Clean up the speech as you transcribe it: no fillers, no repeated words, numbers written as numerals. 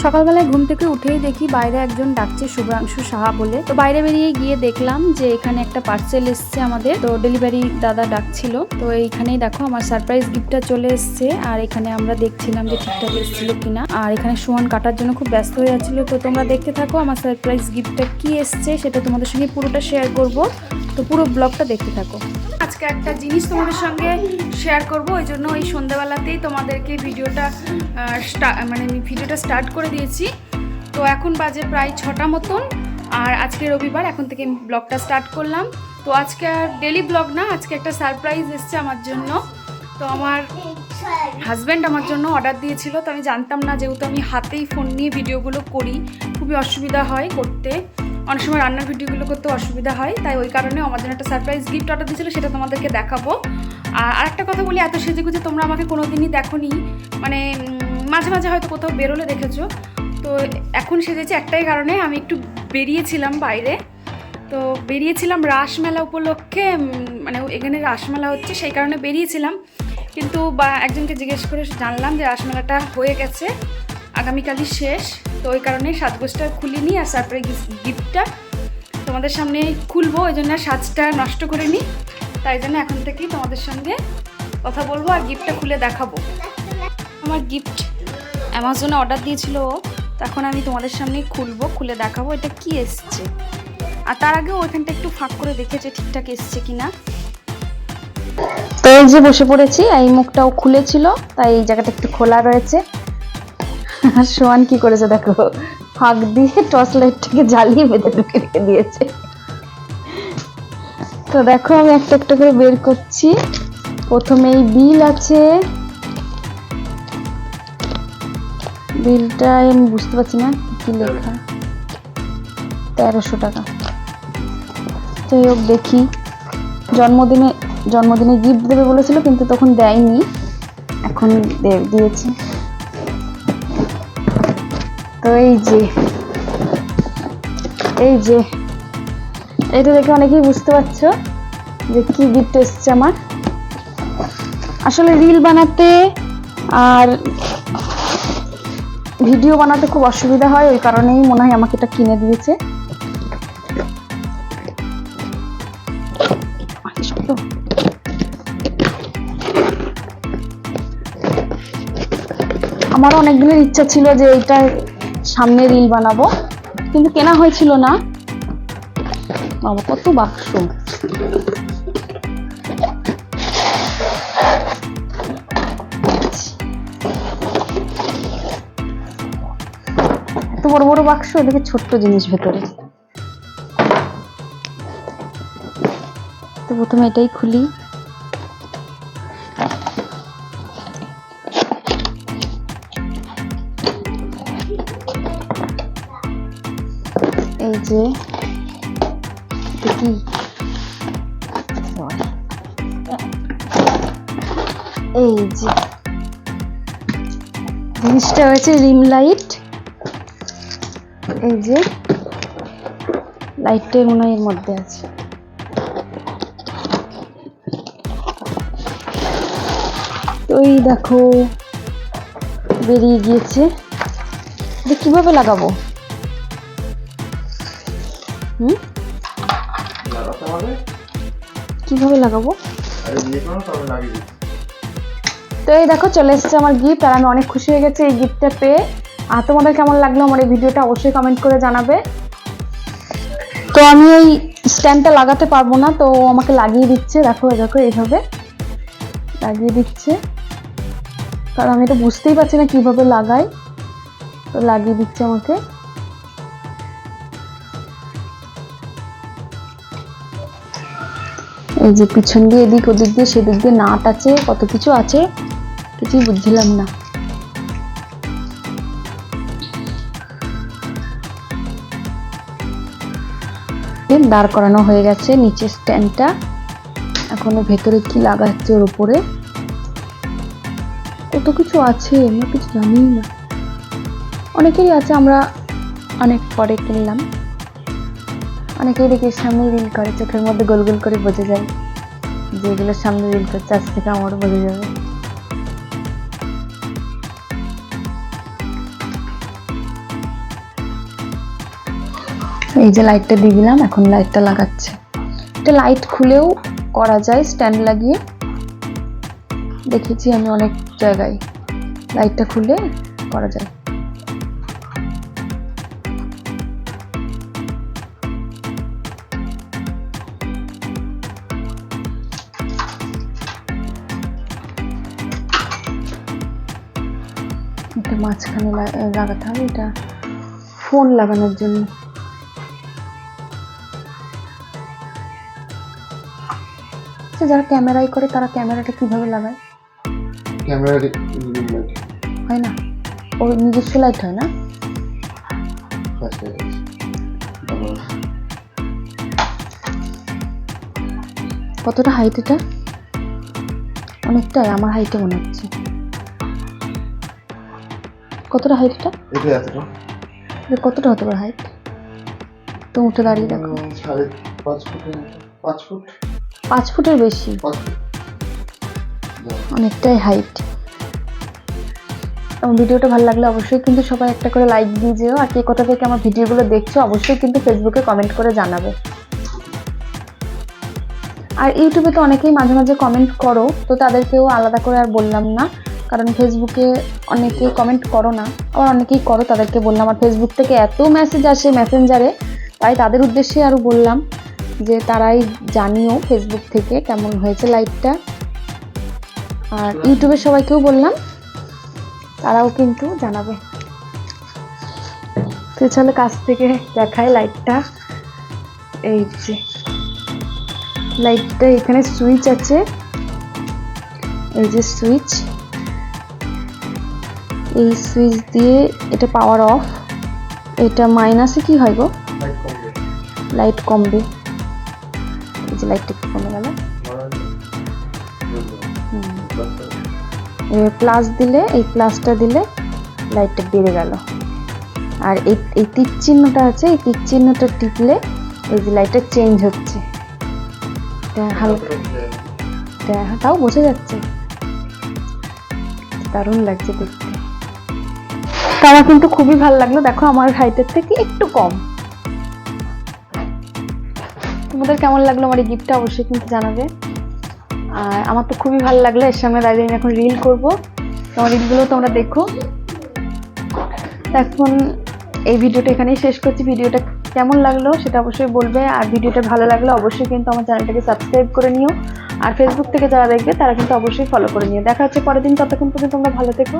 সকালবেলায় ঘুম থেকে উঠেই দেখি বাইরে একজন ডাকছে শুভ্রাংশু সাহা বলে। তো বাইরে বেরিয়ে গিয়ে দেখলাম যে এখানে একটা পার্সেল এসছে আমাদের, তো ডেলিভারি দাদা ডাকছিল। তো এইখানেই দেখো আমার সারপ্রাইজ গিফটটা চলে এসছে, আর এখানে আমরা দেখছিলাম যে ঠিকঠাক এসেছিল কিনা। আর এখানে সোহান কাটার জন্য খুব ব্যস্ত হয়ে যাচ্ছিল। তো তোমরা দেখতে থাকো আমার সারপ্রাইজ গিফটটা কি এসছে, সেটা তোমাদের সঙ্গে পুরোটা শেয়ার করব। তো পুরো ব্লগটা দেখতে থাকো। আজকে একটা জিনিস তোমাদের সঙ্গে শেয়ার করব, ওই জন্য এই সন্ধ্যাবেলাতেই তোমাদেরকে ভিডিওটা স্টার্ট করে দিয়েছি। তো এখন বাজে প্রায় 6টা মতন, আর আজকে রবিবার, এখন থেকে ব্লগটা স্টার্ট করলাম। তো আজকে আর ডেলি ব্লগ না, আজকে একটা সারপ্রাইজ এসছে আমার জন্য। তো আমার হাজব্যান্ড আমার জন্য অর্ডার দিয়েছিল, তো আমি জানতাম না, যেহেতু আমি হাতেই ফোন নিয়ে ভিডিওগুলো করি, খুবই অসুবিধা হয় করতে, অনেক সময় রান্নার ভিডিওগুলো করতে অসুবিধা হয়, তাই ওই কারণে আমার জন্য একটা সারপ্রাইজ গিফট অর্ডার দিয়েছিল, সেটা তোমাদেরকে দেখাবো। আর আরেকটা কথা বলি, এত সেজেগুজে তোমরা আমাকে কোনোদিনই দেখোনি, মানে মাঝে মাঝে হয়তো কোথাও বেরোলে দেখেছো। তো এখন সেজেছি একটাই কারণে, আমি একটু বেরিয়েছিলাম বাইরে। তো বেরিয়েছিলাম রাসমেলা উপলক্ষে, মানে এখানে রাসমেলা হচ্ছে, সেই কারণে বেরিয়েছিলাম। কিন্তু একজনকে জিজ্ঞেস করে জানলাম যে রাসমেলাটা হয়ে গেছে, আগামীকালই শেষ। তো ওই কারণে সাজগোজটা খুলিনি, আর সারপ্রাইজ গিফটটা তোমাদের সামনে খুলবো, ওই জন্য সাজটা নষ্ট করে নিই। তাই জন্য এখন থেকেই তোমাদের সঙ্গে কথা বলবো আর গিফটটা খুলে দেখাবো। আমার গিফট অ্যামাজনে অর্ডার দিয়েছিল, তখন আমি তোমাদের সামনে খুলবো, খুলে দেখাবো এটা কি এসছে। আর তার আগেও ওইখানটা একটু ফাঁক করে দেখেছে ঠিকঠাক এসছে কিনা। তো এই যে বসে পড়েছি, এই মুখটাও খুলেছিল, তাই এই জায়গাটা একটু খোলা রয়েছে। সোহান কি করেছে দেখো, ফাঁক দিয়ে টর্চ লাইটটাকে জ্বালিয়ে বেঁধে ঢুকে রেখে দিয়েছে। তো দেখো আমি একটা একটা করে বের করছি। প্রথমে এই বিল আছে, বিলটা আমি বুঝতে পারছি না কি লেখা, 1300 টাকা। যাই হোক দেখি, জন্মদিনে গিফট দেবে বলেছিল, কিন্তু তখন দেয়নি, এখন দিয়েছে। তো এই যে এটা দেখে অনেকেই বুঝতে পারছো যে কি গিফট এসছে আমার। আসলে রিল বানাতে আর ভিডিও বানাতে খুব অসুবিধা হয়, ওই কারণেই মনে হয় আমাকে এটা কিনে দিয়েছে। আমারও অনেক দিনের ইচ্ছা ছিল যে এটা সামনে রিল বানাবো, কিন্তু কেনা হয়েছিল না। বাবা কত বাক্স, এত বড় বড় বাক্স, এদিকে ছোট্ট জিনিস ভেতরে। তো প্রথমে এটাই খুলি। এই যে কি, এই যে জিনিসটা হয়েছে রিম লাইট। এই যে লাইটটা মনে হয় এর মধ্যে আছে। তো এই দেখো বেরিয়ে গিয়েছে, এটা কিভাবে লাগাবো? কিভাবে লাগাবো? তো এই দেখো চলে এসেছে আমার গিফট, আর আমি অনেক খুশি হয়ে গেছি এই গিফটটা পেয়ে। আর তোমাদের কেমন লাগলো আমার এই ভিডিওটা অবশ্যই কমেন্ট করে জানাবে। তো আমি এই স্ট্যান্ডটা লাগাতে পারবো না, তো আমাকে লাগিয়ে দিচ্ছে, দেখো দেখো এইভাবে লাগিয়ে দিচ্ছে, কারণ আমি এটা বুঝতেই পারছি না কিভাবে লাগাই। তো লাগিয়ে দিচ্ছে আমাকে। এই যে পিছন দিয়ে এদিক ওদিক দিয়ে সেদিক দিয়ে নাট আছে, কত কিছু আছে, কিছুই বুঝছিলাম না। দাঁড় করানো হয়ে গেছে নিচে স্ট্যান্ডটা, এখনো ভেতরে কি লাগাচ্ছে ওর উপরে, কত কিছু আছে আমরা কিছু জানি না, অনেকেরই আছে, আমরা অনেক পরে কিনলাম। অনেকেই দেখি সামনে রিল করে, চোখের মধ্যে গোল গোল করে বোঝা যায় যেগুলো সামনে রিল করছে, আজ থেকে আমারও বোঝা যাবে। এই যে লাইটটা দিয়ে দিলাম, এখন লাইটটা লাগাচ্ছে। এটা লাইট খুলেও করা যায় স্ট্যান্ড লাগিয়ে, দেখেছি আমি অনেক জায়গায় লাইটটা খুলে করা যায়। এটা মাঝখানে লাগাতে হবে, এটা ফোন লাগানোর জন্য। যারা ক্যামেরাই করে তারা ক্যামেরাটা কিভাবে লাগায়? ক্যামেরা হয় না, ওর নিজস্ব লাইট হয় না? কতটা হাইট এটা? অনেকটাই, আমার হাইটে মনে হচ্ছে। কতটা হাইট এটা? এটা এতটা। কতটা হতে পারে হাইট? তো উঠে দাঁড়িয়ে দেখো। 5.5 ফুট। 5 ফুট, 5 ফুটের বেশি, অনেকটাই হাইট। এবং ভিডিওটা ভালো লাগলে অবশ্যই কিন্তু সবাই একটা করে লাইক দিয়ে যেও। আর কে কোথা থেকে আমার ভিডিওগুলো দেখছো অবশ্যই কিন্তু ফেসবুকে কমেন্ট করে জানাবে। আর ইউটিউবে তো অনেকেই মাঝে মাঝে কমেন্ট করো, তো তাদেরকেও আলাদা করে আর বললাম না, কারণ ফেসবুকে অনেকেই কমেন্ট করো না, আবার অনেকেই করো, তাদেরকে বললাম। আর ফেসবুক থেকে এত মেসেজ আসে মেসেঞ্জারে, তাই তাদের উদ্দেশ্যে আরও বললাম যে তারাই জানিও ফেসবুক থেকে কেমন হয়েছে লাইটটা। আর ইউটিউবের সবাইকেও বললাম, তারাও কিন্তু জানাবে। তো চলো কাছ থেকে দেখাই লাইটটা। এই যে লাইটটা, এখানে সুইচ আছে, এই যে সুইচ, এই সুইচ দিয়ে এটা পাওয়ার অফ। এটা মাইনাসে কি হয় গো? লাইট কমবে। এই যে লাইটটা একটু কমে গেল। প্লাস দিলে, এই প্লাসটা দিলে লাইটটা বেড়ে গেল। আর এই তীর চিহ্নটা আছে, এই তীর চিহ্নটা টিপলে এই যে লাইটটা চেঞ্জ হচ্ছে। হালকা তাও বোঝা যাচ্ছে, দারুণ লাগছে দেখতে। তো আমার কিন্তু খুবই ভালো লাগলো। দেখো আমার হাইটের থেকে একটু কম। তোমাদের কেমন লাগলো আমার এই গিফটটা অবশ্যই কিন্তু জানাবে। আর আমার তো খুবই ভালো লাগলো, এর সামনে দাঁড়িয়ে আমি এখন রিল করবো। তোমার রিলগুলো তোমরা দেখো। এখন এই ভিডিওটা এখানেই শেষ করছি। ভিডিওটা কেমন লাগলো সেটা অবশ্যই বলবে। আর ভিডিওটা ভালো লাগলে অবশ্যই কিন্তু আমার চ্যানেলটাকে সাবস্ক্রাইব করে নিও। আর ফেসবুক থেকে যারা দেখবে তারা কিন্তু অবশ্যই ফলো করে নিও। দেখা হচ্ছে পরের দিন, ততক্ষণ পর্যন্ত তোমরা ভালো থেকো।